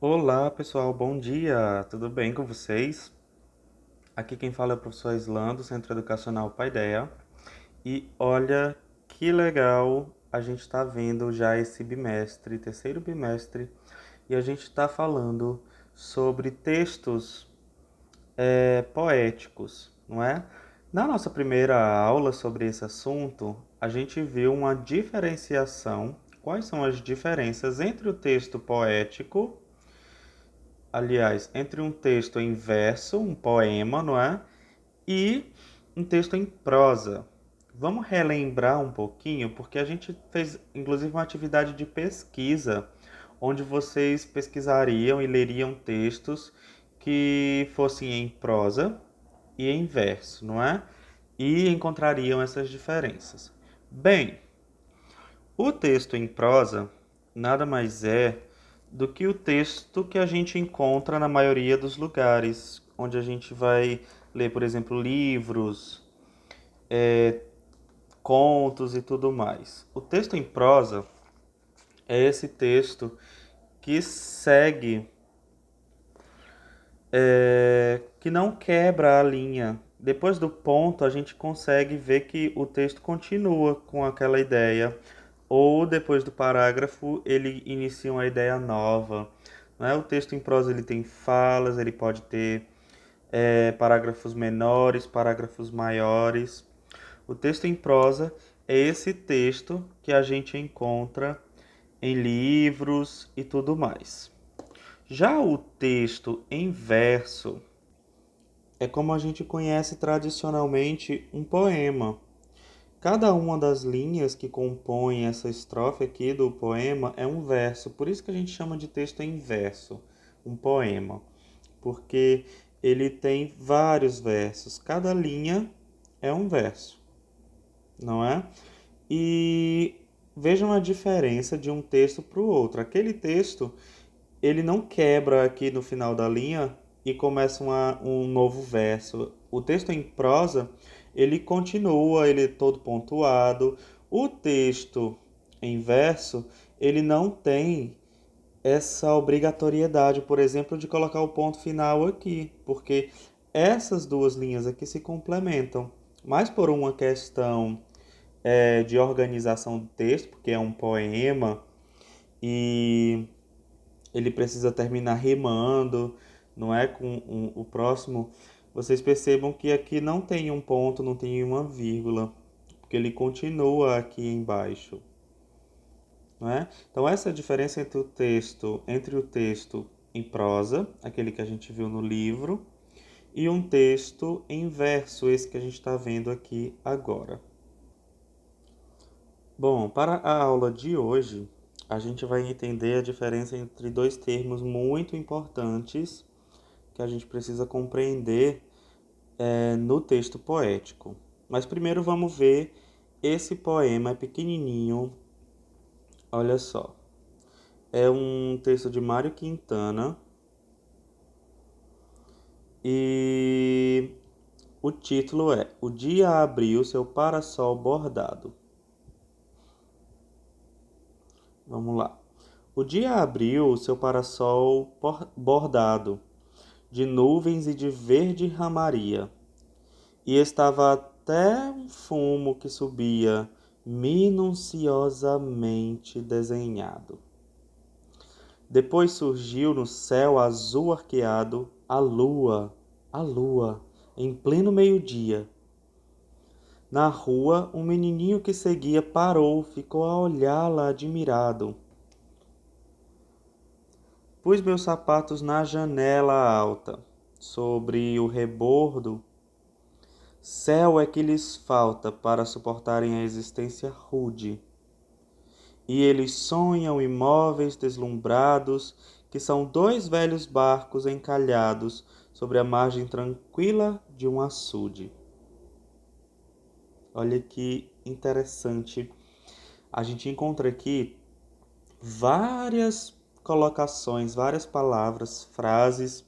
Olá, pessoal, bom dia. Tudo bem com vocês? Aqui quem fala é o professor Islan, do Centro Educacional Paideia. E olha que legal, a gente está vendo já esse bimestre, terceiro bimestre, e a gente está falando sobre textos poéticos, não é? Na nossa primeira aula sobre esse assunto, a gente viu uma diferenciação. Quais são as diferenças entre o texto poético, aliás, entre um texto em verso, um poema, não é? E um texto em prosa. Vamos relembrar um pouquinho, porque a gente fez inclusive uma atividade de pesquisa, onde vocês pesquisariam e leriam textos que fossem em prosa e em verso, não é? E encontrariam essas diferenças. Bem, o texto em prosa nada mais é do que o texto que a gente encontra na maioria dos lugares, onde a gente vai ler, por exemplo, livros, contos e tudo mais. O texto em prosa é esse texto que segue, que não quebra a linha. Depois do ponto, a gente consegue ver que o texto continua com aquela ideia, ou depois do parágrafo, ele inicia uma ideia nova. Não é? O texto em prosa ele tem falas, ele pode ter parágrafos menores, parágrafos maiores. O texto em prosa é esse texto que a gente encontra em livros e tudo mais. Já o texto em verso é como a gente conhece tradicionalmente um poema. Cada uma das linhas que compõem essa estrofe aqui do poema é um verso, por isso que a gente chama de texto em verso, um poema, porque ele tem vários versos, cada linha é um verso, não é? E vejam a diferença de um texto para o outro. Aquele texto, ele não quebra aqui no final da linha e começa um novo verso. O texto em prosa, ele continua, ele é todo pontuado. O texto em verso, ele não tem essa obrigatoriedade, por exemplo, de colocar o ponto final aqui, porque essas duas linhas aqui se complementam. Mas por uma questão de organização do texto, porque é um poema e ele precisa terminar rimando, não é? Com o próximo. Vocês percebam que aqui não tem um ponto, não tem uma vírgula, porque ele continua aqui embaixo, não é? Então essa é a diferença entre o texto em prosa, aquele que a gente viu no livro, e um texto em verso, esse que a gente está vendo aqui agora. Bom, para a aula de hoje, a gente vai entender a diferença entre dois termos muito importantes que a gente precisa compreender no texto poético. Mas primeiro vamos ver esse poema, é pequenininho, olha só. É um texto de Mário Quintana e o título é O Dia Abriu Seu Parasol Bordado. Vamos lá. O dia abriu seu parasol bordado de nuvens e de verde ramaria, e estava até um fumo que subia minuciosamente desenhado. Depois surgiu no céu azul arqueado a lua, em pleno meio-dia. Na rua, um menininho que seguia parou, ficou a olhá-la admirado. Pus meus sapatos na janela alta, sobre o rebordo. Céu é que lhes falta para suportarem a existência rude. E eles sonham imóveis deslumbrados, que são dois velhos barcos encalhados sobre a margem tranquila de um açude. Olha que interessante. A gente encontra aqui várias colocações, várias palavras, frases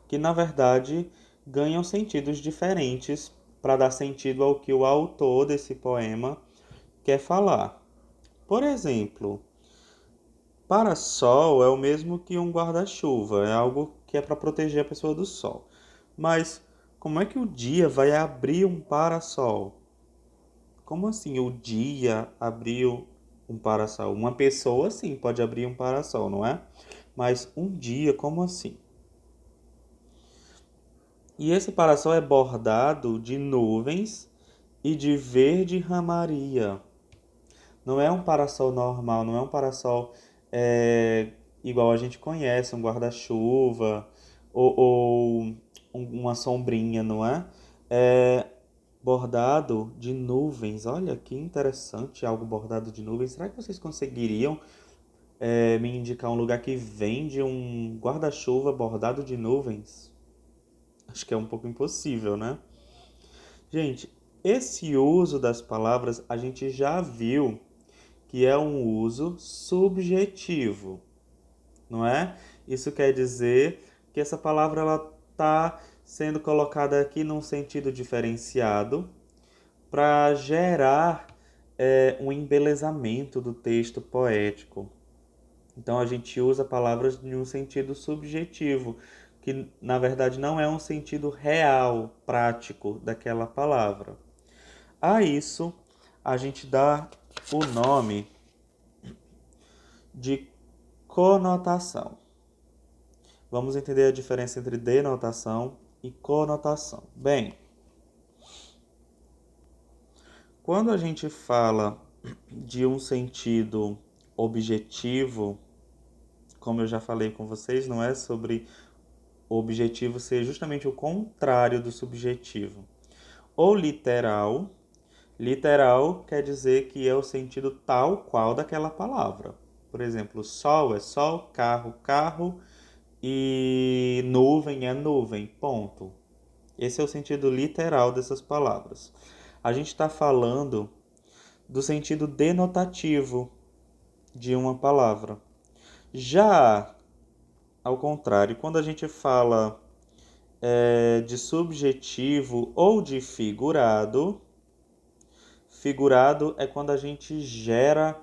que na verdade ganham sentidos diferentes para dar sentido ao que o autor desse poema quer falar. Por exemplo, Parasol é o mesmo que um guarda-chuva, é algo que é para proteger a pessoa do sol. Mas como é que o dia vai abrir um parasol? Como assim o dia abriu um parasol? Uma pessoa sim pode abrir um parasol, não é? Mas um dia, como assim? E esse parasol é bordado de nuvens e de verde ramaria. Não é um parasol normal, não é um parasol é, igual a gente conhece, um guarda-chuva ou uma sombrinha, não é? É bordado de nuvens. Olha que interessante, algo bordado de nuvens. Será que vocês conseguiriam me indicar um lugar que vende um guarda-chuva bordado de nuvens? Acho que é um pouco impossível, né? Gente, esse uso das palavras a gente já viu que é um uso subjetivo, não é? Isso quer dizer que essa palavra ela está sendo colocada aqui num sentido diferenciado para gerar um embelezamento do texto poético. Então a gente usa palavras em um sentido subjetivo, que na verdade não é um sentido real, prático daquela palavra. A isso a gente dá o nome de conotação. Vamos entender a diferença entre denotação e conotação. Bem, quando a gente fala de um sentido objetivo, como eu já falei com vocês, não é sobre o objetivo ser justamente o contrário do subjetivo. Ou literal, literal quer dizer que é o sentido tal qual daquela palavra. Por exemplo, sol é sol, carro, carro e nuvem é nuvem, ponto. Esse é o sentido literal dessas palavras. A gente está falando do sentido denotativo de uma palavra. Já, ao contrário, quando a gente fala de subjetivo ou de figurado, figurado é quando a gente gera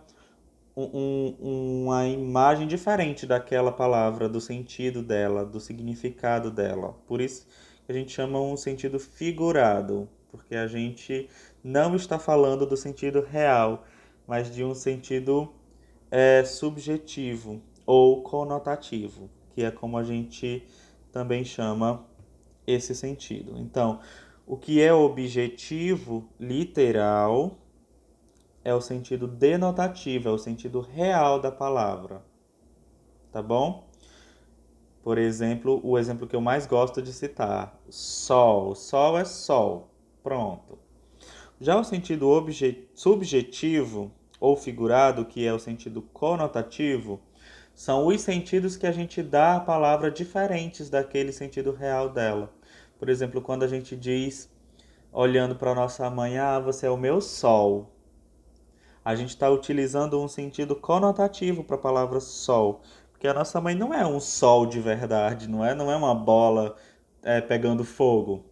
uma imagem diferente daquela palavra, do sentido dela, do significado dela. Por isso que a gente chama um sentido figurado, porque a gente não está falando do sentido real, mas de um sentido subjetivo ou conotativo, que é como a gente também chama esse sentido. Então, o que é objetivo, literal, é o sentido denotativo, é o sentido real da palavra, tá bom? Por exemplo, o exemplo que eu mais gosto de citar, sol. Sol é sol, pronto. Já o sentido subjetivo ou figurado, que é o sentido conotativo, são os sentidos que a gente dá à palavra diferentes daquele sentido real dela. Por exemplo, quando a gente diz, olhando para nossa mãe, ah, você é o meu sol. A gente está utilizando um sentido conotativo para a palavra sol, porque a nossa mãe não é um sol de verdade, não é uma bola pegando fogo.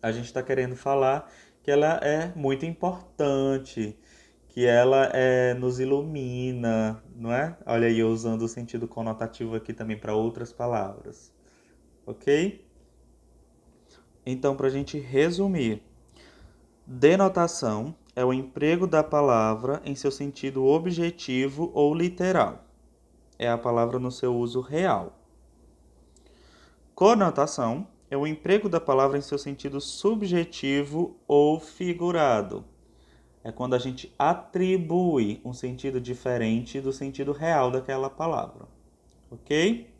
A gente está querendo falar que ela é muito importante, que ela nos ilumina, não é? Olha aí, eu usando o sentido conotativo aqui também para outras palavras, ok? Então, para a gente resumir, denotação é o emprego da palavra em seu sentido objetivo ou literal. É a palavra no seu uso real. Conotação é o emprego da palavra em seu sentido subjetivo ou figurado. É quando a gente atribui um sentido diferente do sentido real daquela palavra. Ok?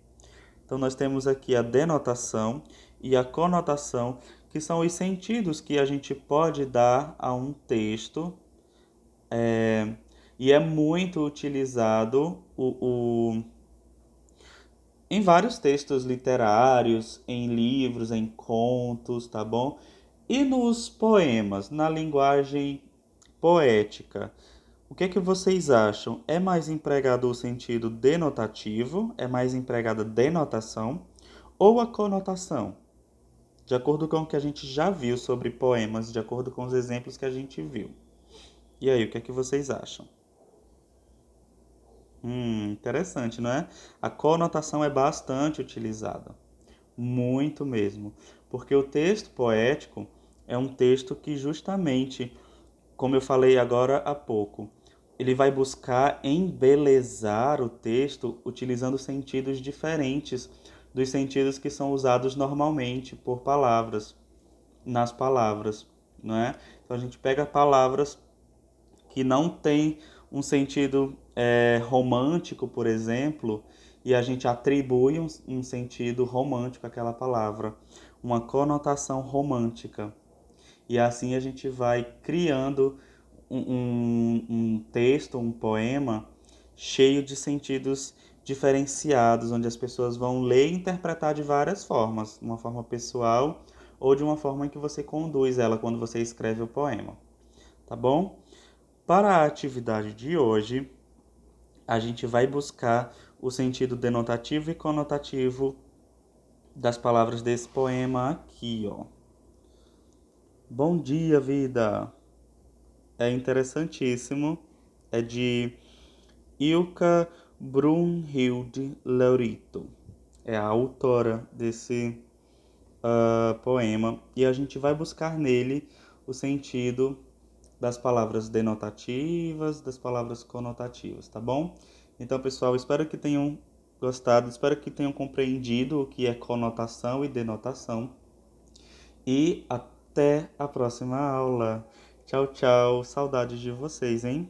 Então, nós temos aqui a denotação e a conotação, que são os sentidos que a gente pode dar a um texto. E é muito utilizado em vários textos literários, em livros, em contos, tá bom? E nos poemas, na linguagem poética. O que é que vocês acham? É mais empregado o sentido denotativo? É mais empregada a denotação? Ou a conotação? De acordo com o que a gente já viu sobre poemas, de acordo com os exemplos que a gente viu. E aí, o que é que vocês acham? Interessante, não é? A conotação é bastante utilizada, muito mesmo, porque o texto poético é um texto que justamente, como eu falei agora há pouco, ele vai buscar embelezar o texto utilizando sentidos diferentes dos sentidos que são usados normalmente por palavras, nas palavras, não é? Então a gente pega palavras que não têm um sentido romântico, por exemplo, e a gente atribui um sentido romântico àquela palavra, uma conotação romântica. E assim a gente vai criando um texto, um poema cheio de sentidos diferenciados, onde as pessoas vão ler e interpretar de várias formas, uma forma pessoal ou de uma forma em que você conduz ela quando você escreve o poema, tá bom? Para a atividade de hoje, a gente vai buscar o sentido denotativo e conotativo das palavras desse poema aqui, ó. Bom dia, vida! É interessantíssimo. É de Ilka Brunhilde Laurito. É a autora desse poema. E a gente vai buscar nele o sentido das palavras denotativas, das palavras conotativas, tá bom? Então, pessoal, espero que tenham gostado, espero que tenham compreendido o que é conotação e denotação. E até a próxima aula. Tchau, tchau. Saudades de vocês, hein?